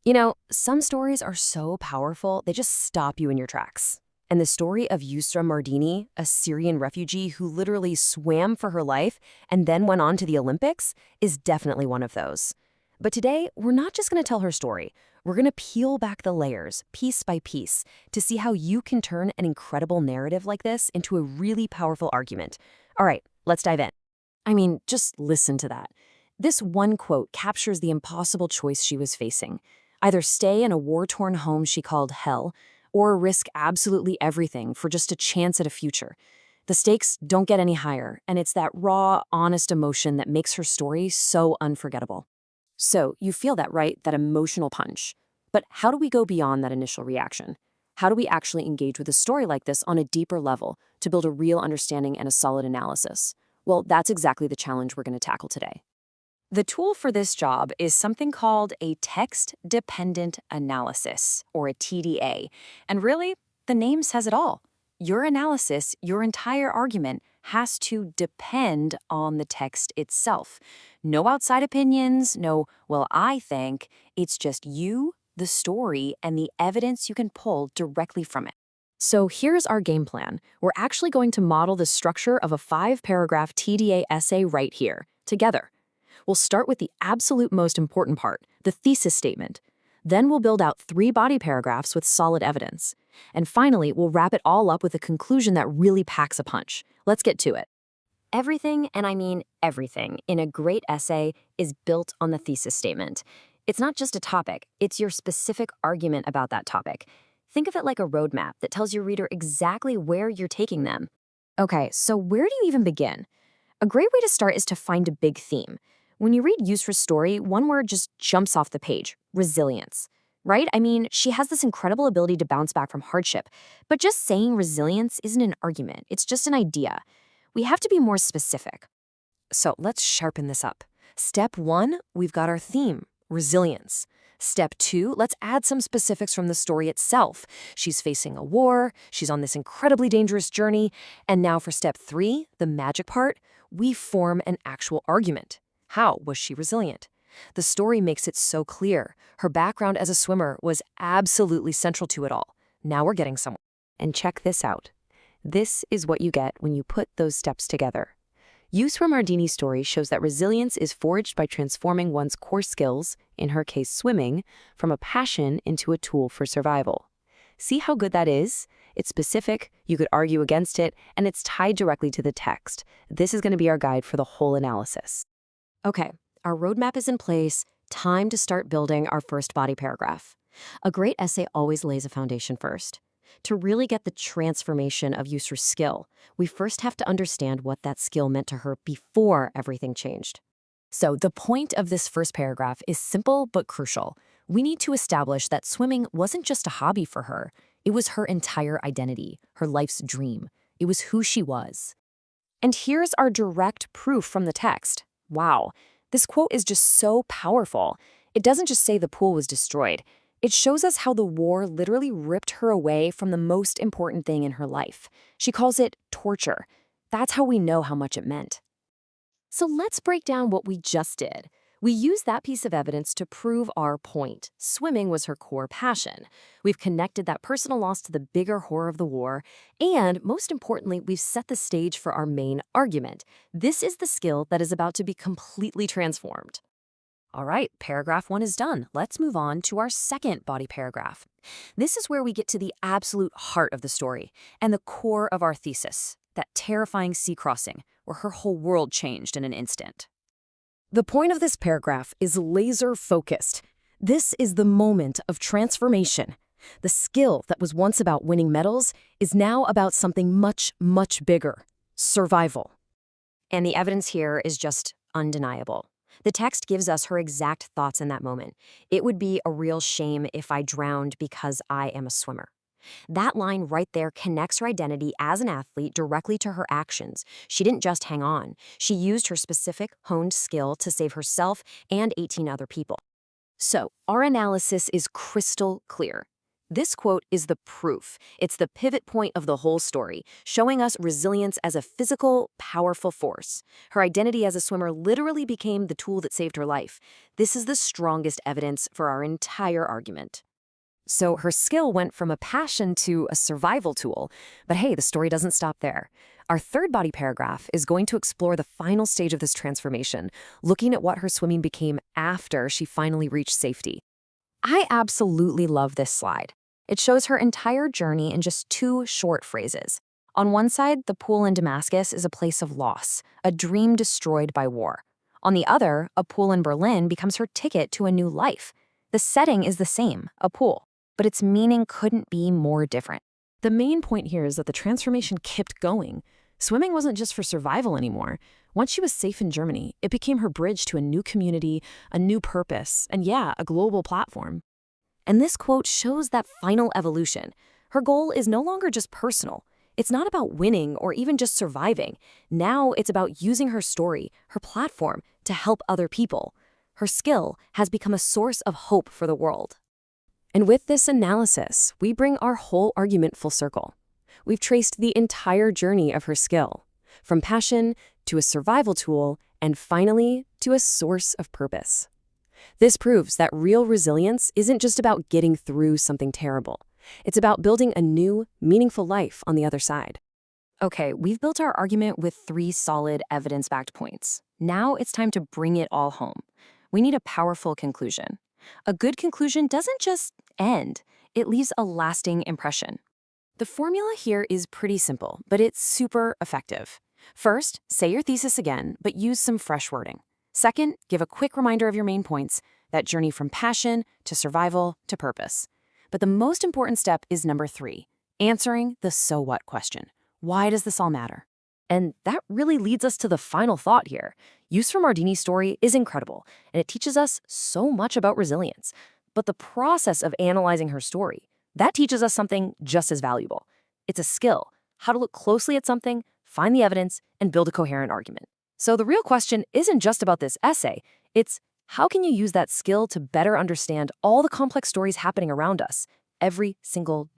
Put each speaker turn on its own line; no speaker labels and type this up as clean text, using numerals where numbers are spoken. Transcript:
You know, some stories are so powerful, they just stop you in your tracks. And the story of Yusra Mardini, a Syrian refugee who literally swam for her life and then went on to the Olympics, is definitely one of those. But today, we're not just going to tell her story. We're going to peel back the layers, piece by piece, to see how you can turn an incredible narrative like this into a really powerful argument. All right, let's dive in. I mean, just listen to that. This one quote captures the impossible choice she was facing. Either stay in a war-torn home she called hell, or risk absolutely everything for just a chance at a future. The stakes don't get any higher, and it's that raw, honest emotion that makes her story so unforgettable. So, you feel that, right? That emotional punch. But how do we go beyond that initial reaction? How do we actually engage with a story like this on a deeper level to build a real understanding and a solid analysis? Well, that's exactly the challenge we're going to tackle today. The tool for this job is something called a text-dependent analysis, or a TDA. And really, the name says it all. Your analysis, your entire argument, has to depend on the text itself. No outside opinions, no, well, I think. It's just you, the story, and the evidence you can pull directly from it. So here's our game plan. We're actually going to model the structure of a 5-paragraph TDA essay right here, together. We'll start with the absolute most important part, the thesis statement. Then we'll build out 3 body paragraphs with solid evidence. And finally, we'll wrap it all up with a conclusion that really packs a punch. Let's get to it. Everything, and I mean everything, in a great essay is built on the thesis statement. It's not just a topic, it's your specific argument about that topic. Think of it like a roadmap that tells your reader exactly where you're taking them. Okay, so where do you even begin? A great way to start is to find a big theme. When you read Yusra's story, one word just jumps off the page: resilience. Right? I mean, she has this incredible ability to bounce back from hardship. But just saying resilience isn't an argument, it's just an idea. We have to be more specific. So let's sharpen this up. Step 1, we've got our theme, resilience. Step 2, let's add some specifics from the story itself. She's facing a war, she's on this incredibly dangerous journey, and now for step 3, the magic part, we form an actual argument. How was she resilient? The story makes it so clear. Her background as a swimmer was absolutely central to it all. Now we're getting somewhere. And check this out. This is what you get when you put those steps together. Yusra Mardini's story shows that resilience is forged by transforming one's core skills, in her case swimming, from a passion into a tool for survival. See how good that is? It's specific, you could argue against it, and it's tied directly to the text. This is going to be our guide for the whole analysis. Okay, our roadmap is in place. Time to start building our first body paragraph. A great essay always lays a foundation first. To really get the transformation of Yusra's skill, we first have to understand what that skill meant to her before everything changed. So the point of this first paragraph is simple but crucial. We need to establish that swimming wasn't just a hobby for her. It was her entire identity, her life's dream. It was who she was. And here's our direct proof from the text. Wow, this quote is just so powerful. It doesn't just say the pool was destroyed. It shows us how the war literally ripped her away from the most important thing in her life. She calls it torture. That's how we know how much it meant. So let's break down what we just did. We used that piece of evidence to prove our point. Swimming was her core passion. We've connected that personal loss to the bigger horror of the war. And most importantly, we've set the stage for our main argument. This is the skill that is about to be completely transformed. All right, paragraph 1 is done. Let's move on to our second body paragraph. This is where we get to the absolute heart of the story and the core of our thesis, that terrifying sea crossing where her whole world changed in an instant. The point of this paragraph is laser-focused. This is the moment of transformation. The skill that was once about winning medals is now about something much, much bigger: survival. And the evidence here is just undeniable. The text gives us her exact thoughts in that moment. It would be a real shame if I drowned because I am a swimmer. That line right there connects her identity as an athlete directly to her actions. She didn't just hang on. She used her specific, honed skill to save herself and 18 other people. So, our analysis is crystal clear. This quote is the proof. It's the pivot point of the whole story, showing us resilience as a physical, powerful force. Her identity as a swimmer literally became the tool that saved her life. This is the strongest evidence for our entire argument. So her skill went from a passion to a survival tool. But hey, the story doesn't stop there. Our third body paragraph is going to explore the final stage of this transformation, looking at what her swimming became after she finally reached safety. I absolutely love this slide. It shows her entire journey in just 2 short phrases. On one side, the pool in Damascus is a place of loss, a dream destroyed by war. On the other, a pool in Berlin becomes her ticket to a new life. The setting is the same, a pool, but its meaning couldn't be more different. The main point here is that the transformation kept going. Swimming wasn't just for survival anymore. Once she was safe in Germany, it became her bridge to a new community, a new purpose, and yeah, a global platform. And this quote shows that final evolution. Her goal is no longer just personal. It's not about winning or even just surviving. Now it's about using her story, her platform, to help other people. Her skill has become a source of hope for the world. And with this analysis, we bring our whole argument full circle. We've traced the entire journey of her skill, from passion to a survival tool, and finally to a source of purpose. This proves that real resilience isn't just about getting through something terrible. It's about building a new, meaningful life on the other side. Okay, we've built our argument with 3 solid evidence-backed points. Now it's time to bring it all home. We need a powerful conclusion. A good conclusion doesn't just end, it leaves a lasting impression. The formula here is pretty simple, but it's super effective. First, say your thesis again, but use some fresh wording. Second, give a quick reminder of your main points, that journey from passion to survival to purpose. But the most important step is number 3, answering the so what question. Why does this all matter? And that really leads us to the final thought here. Yusra Mardini's story is incredible, and it teaches us so much about resilience. But the process of analyzing her story, that teaches us something just as valuable. It's a skill, how to look closely at something, find the evidence, and build a coherent argument. So the real question isn't just about this essay, it's how can you use that skill to better understand all the complex stories happening around us every single